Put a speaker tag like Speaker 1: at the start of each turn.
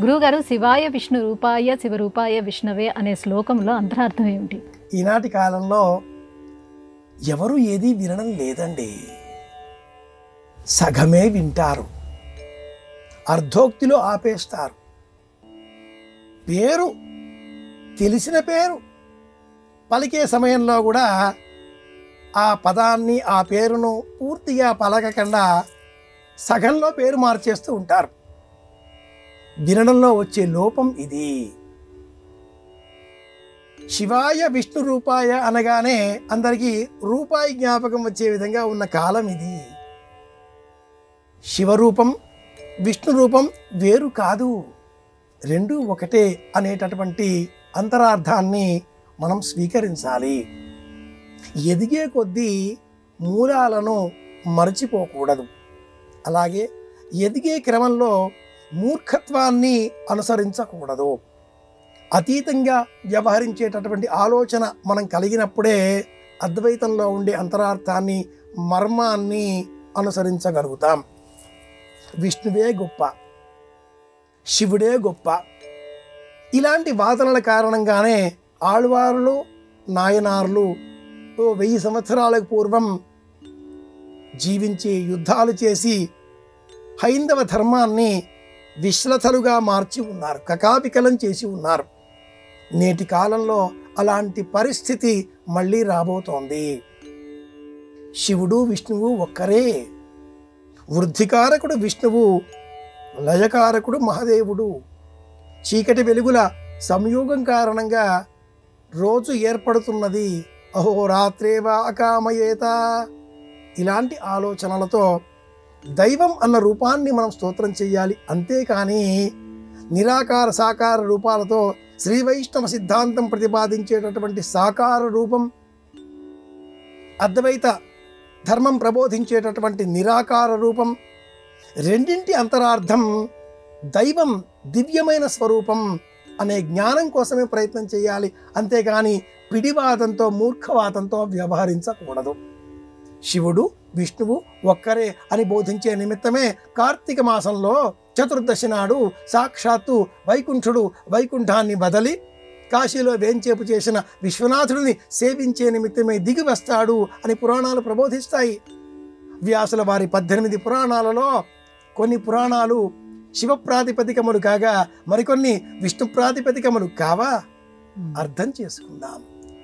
Speaker 1: గురువుగారు, శివాయ విష్ణు రూపాయ శివరూపాయ విష్ణవే అనే శ్లోకంలో అంతరార్థం ఏమిటి?
Speaker 2: ఈనాటి కాలంలో ఎవరు ఏది వినడం లేదండి. సగమే వింటారు, అర్ధోక్తిలో ఆపేస్తారు. పేరు తెలిసిన పేరు పలికే సమయంలో కూడా ఆ పదాన్ని ఆ పేరును పూర్తిగా పలకకుండా సగంలో పేరు మార్చేస్తూ ఉంటారు. వినడంలో వచ్చే లోపం ఇది. శివాయ విష్ణు రూపాయ అనగానే అందరికీ రూపాయి జ్ఞాపకం వచ్చే విధంగా ఉన్న కాలం ఇది. శివరూపం విష్ణు రూపం వేరు కాదు, రెండు ఒకటే అనేటటువంటి అంతరార్థాన్ని మనం స్వీకరించాలి. ఎదిగే కొద్దీ మూలాలను మరచిపోకూడదు. అలాగే ఎదిగే క్రమంలో మూర్ఖత్వాన్ని అనుసరించకూడదు. అతీతంగా వ్యవహరించేటటువంటి ఆలోచన మనం కలిగినప్పుడే అద్వైతంలో ఉండే అంతరార్థాన్ని మర్మాన్ని అనుసరించగలుగుతాం. విష్ణువే గొప్ప, శివుడే గొప్ప, ఇలాంటి వాదనల కారణంగానే ఆళ్వారులు నాయనార్లు 1000 సంవత్సరాలకు పూర్వం జీవించి యుద్ధాలు చేసి హైందవ ధర్మాన్ని విశ్లతలుగా మార్చి ఉన్నారు, కకాపికలం చేసి ఉన్నారు. నేటి కాలంలో అలాంటి పరిస్థితి మళ్ళీ రాబోతోంది. శివుడు విష్ణువు ఒక్కరే. వృద్ధికారకుడు విష్ణువు, లయకారకుడు మహాదేవుడు. చీకటి వెలుగుల సంయోగం కారణంగా రోజు ఏర్పడుతున్నది. అహోరాత్రేవా అకామయేత. ఇలాంటి ఆలోచనలతో దైవం అన్న రూపాన్ని మనం స్తోత్రం చెయ్యాలి. అంతేకాని నిరాకార సాకార రూపాలతో శ్రీ వైష్ణవ సిద్ధాంతం ప్రతిపాదించేటటువంటి సాకార రూపం, అద్వైత ధర్మం ప్రబోధించేటటువంటి నిరాకార రూపం, రెండింటి అంతరార్థం దైవం దివ్యమైన స్వరూపం అనే జ్ఞానం కోసమే ప్రయత్నం చేయాలి. అంతేగాని పిడివాదంతో మూర్ఖవాదంతో వ్యవహరించకూడదు. శివుడు విష్ణువు ఒక్కరే అని బోధించే నిమిత్తమే కార్తీక మాసంలో చతుర్దశి నాడు సాక్షాత్తు వైకుంఠుడు వైకుంఠాన్ని బదలి కాశీలో వేంచేపు చేసిన విశ్వనాథుడిని సేవించే నిమిత్తమే దిగి వస్తాడు అని పురాణాలు ప్రబోధిస్తాయి. వ్యాసుల వారి 18 పురాణాలలో కొన్ని పురాణాలు శివ ప్రాతిపదికములు కాగా మరికొన్ని విష్ణు ప్రాతిపదికములు కావా? అర్థం చేసుకుందాం.